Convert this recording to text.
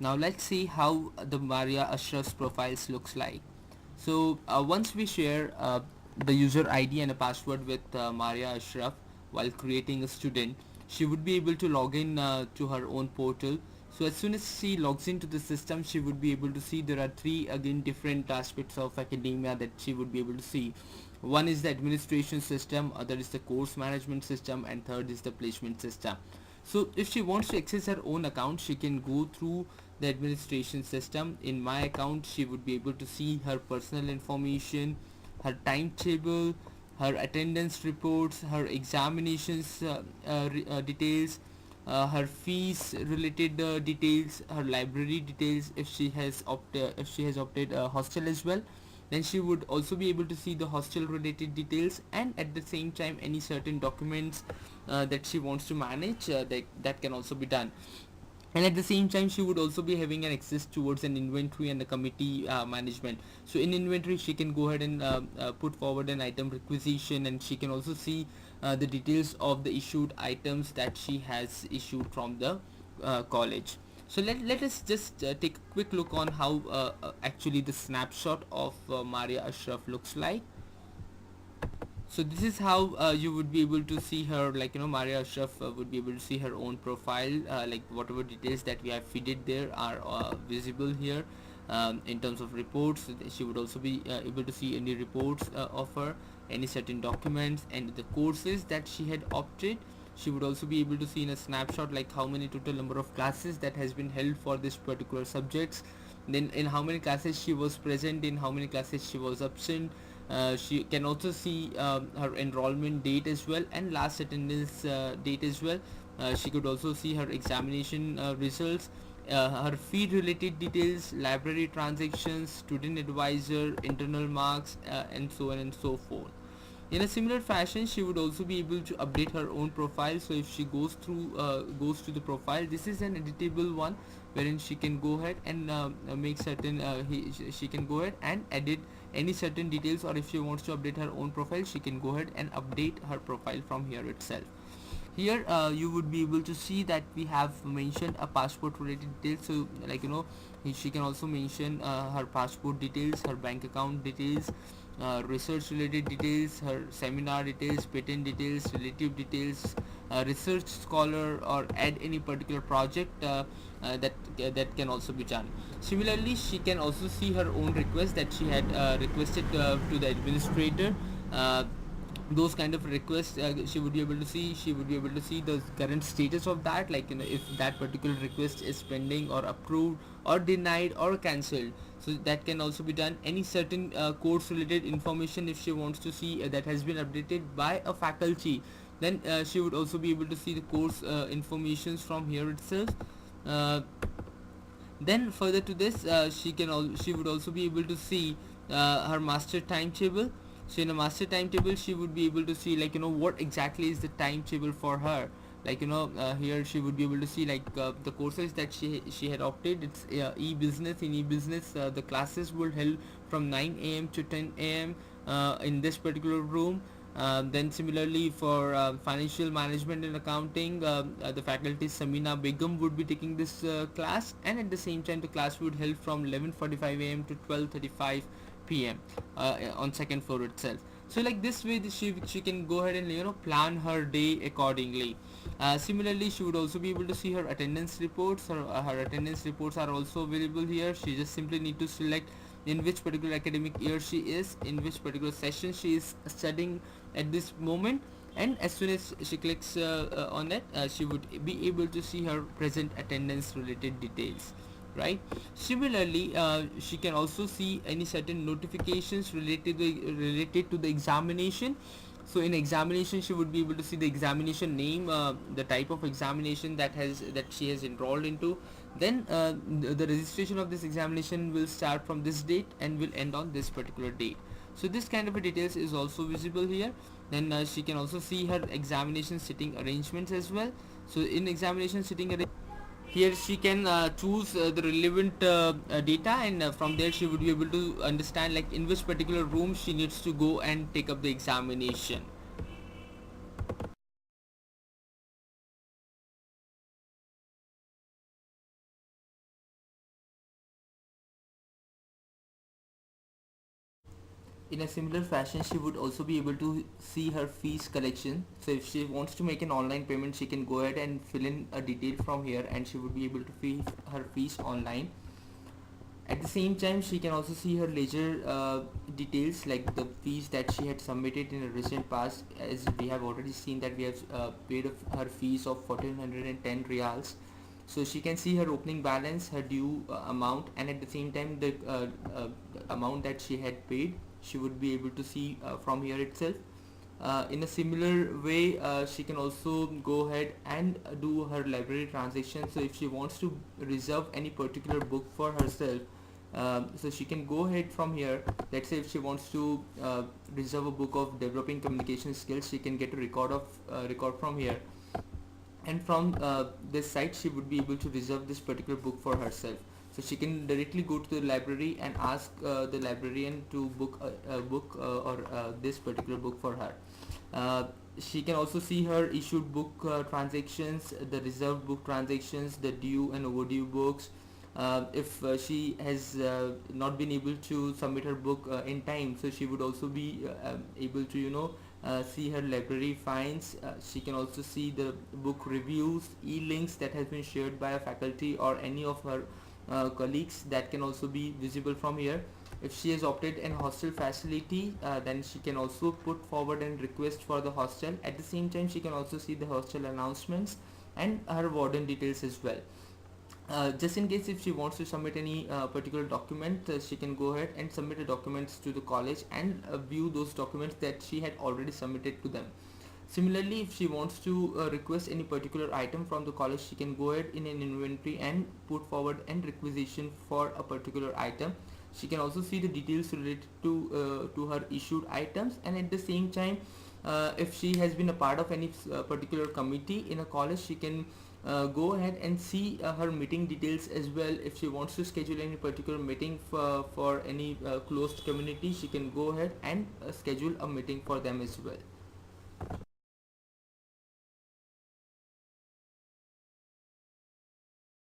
Now let's see how the Maria Ashraf's profiles looks like. So once we share the user ID and a password with Maria Ashraf while creating a student, she would be able to log in to her own portal. So as soon as she logs into the system, she would be able to see there are three again different aspects of academia that she would be able to see. One is the administration system, other is the course management system, and third is the placement system. So if she wants to access her own account, she can go through the administration system. In my account, she would be able to see her personal information, her timetable, her attendance reports, her examinations details, her fees related details, her library details. If she has opted hostel as well, then she would also be able to see the hostel related details, and at the same time any certain documents that she wants to manage, that can also be done. And at the same time she would also be having an access towards an inventory and the committee management. So in inventory she can go ahead and put forward an item requisition, and she can also see the details of the issued items that she has issued from the college. So let us just take a quick look on how actually the snapshot of Maria Ashraf looks like. So this is how you would be able to see her, like Maria Ashraf would be able to see her own profile, like whatever details that we have feeded there are visible here. In terms of reports, she would also be able to see any reports of her, any certain documents, and the courses that she had opted. She would also be able to see in a snapshot like how many total number of classes that has been held for this particular subjects, then in how many classes she was present, in how many classes she was absent. She can also see her enrollment date as well, and last attendance date as well. She could also see her examination results, her fee related details, library transactions, student advisor, internal marks, and so on and so forth. In a similar fashion, she would also be able to update her own profile. So if she goes to the profile, this is an editable one wherein she can go ahead and make certain she can go ahead and edit any certain details, or if she wants to update her own profile, she can go ahead and update her profile from here itself. Here you would be able to see that we have mentioned a passport related details. So she can also mention her passport details, her bank account details, research related details, her seminar details, patent details, relative details, research scholar, or add any particular project that can also be done. Similarly, she can also see her own request that she had requested to the administrator. Those kind of requests she would be able to see. She would be able to see the current status of that, like if that particular request is pending or approved or denied or cancelled. So that can also be done. Any certain course related information if she wants to see that has been updated by a faculty, then she would also be able to see the course informations from here itself. uh, then further to this, she would also be able to see her master timetable. So in a master timetable she would be able to see what exactly is the timetable for her. Here she would be able to see the courses that she had opted. It's e-business. In e-business, the classes were held from 9 a.m. to 10 a.m. In this particular room. Then similarly for financial management and accounting, the faculty Samina Begum would be taking this class, and at the same time the class would held from 11:45 a.m. to 12:35 p.m. On second floor itself. So like this way she can go ahead and plan her day accordingly. Similarly, she would also be able to see her attendance reports. Her attendance reports are also available here. She just simply need to select in which particular academic year she is, in which particular session she is studying at this moment, and as soon as she clicks on it, she would be able to see her present attendance related details, right? Similarly, she can also see any certain notifications related to the examination. So in examination she would be able to see the examination name, the type of examination that she has enrolled into. Then the registration of this examination will start from this date and will end on this particular date. So this kind of a details is also visible here. Then she can also see her examination sitting arrangements as well. So in examination sitting here she can choose the relevant data, and from there she would be able to understand like in which particular room she needs to go and take up the examination. In a similar fashion, she would also be able to see her fees collection. So if she wants to make an online payment, she can go ahead and fill in a detail from here, and she would be able to pay her fees online. At the same time, she can also see her ledger details, like the fees that she had submitted in a recent past. As we have already seen that we have paid her fees of 1410 reals. So she can see her opening balance, her due amount, and at the same time the amount that she had paid, she would be able to see from here itself. In a similar way, she can also go ahead and do her library transaction. So if she wants to reserve any particular book for herself, so she can go ahead from here. Let's say if she wants to reserve a book of developing communication skills, she can get a record from here, and from this site she would be able to reserve this particular book for herself. So she can directly go to the library and ask the librarian to book a book or this particular book for her. She can also see her issued book transactions, the reserved book transactions, the due and overdue books. If she has not been able to submit her book in time, so she would also be able to see her library finds. She can also see the book reviews, e-links that has been shared by a faculty or any of her colleagues, that can also be visible from here. If she has opted an hostel facility, then she can also put forward and request for the hostel. At the same time, she can also see the hostel announcements and her warden details as well. Just in case if she wants to submit any particular document, she can go ahead and submit the documents to the college and view those documents that she had already submitted to them. Similarly, if she wants to request any particular item from the college, she can go ahead in an inventory and put forward an requisition for a particular item. She can also see the details related to her issued items, and at the same time, if she has been a part of any particular committee in a college, she can go ahead and see her meeting details as well. If she wants to schedule any particular meeting for any closed community, she can go ahead and schedule a meeting for them as well.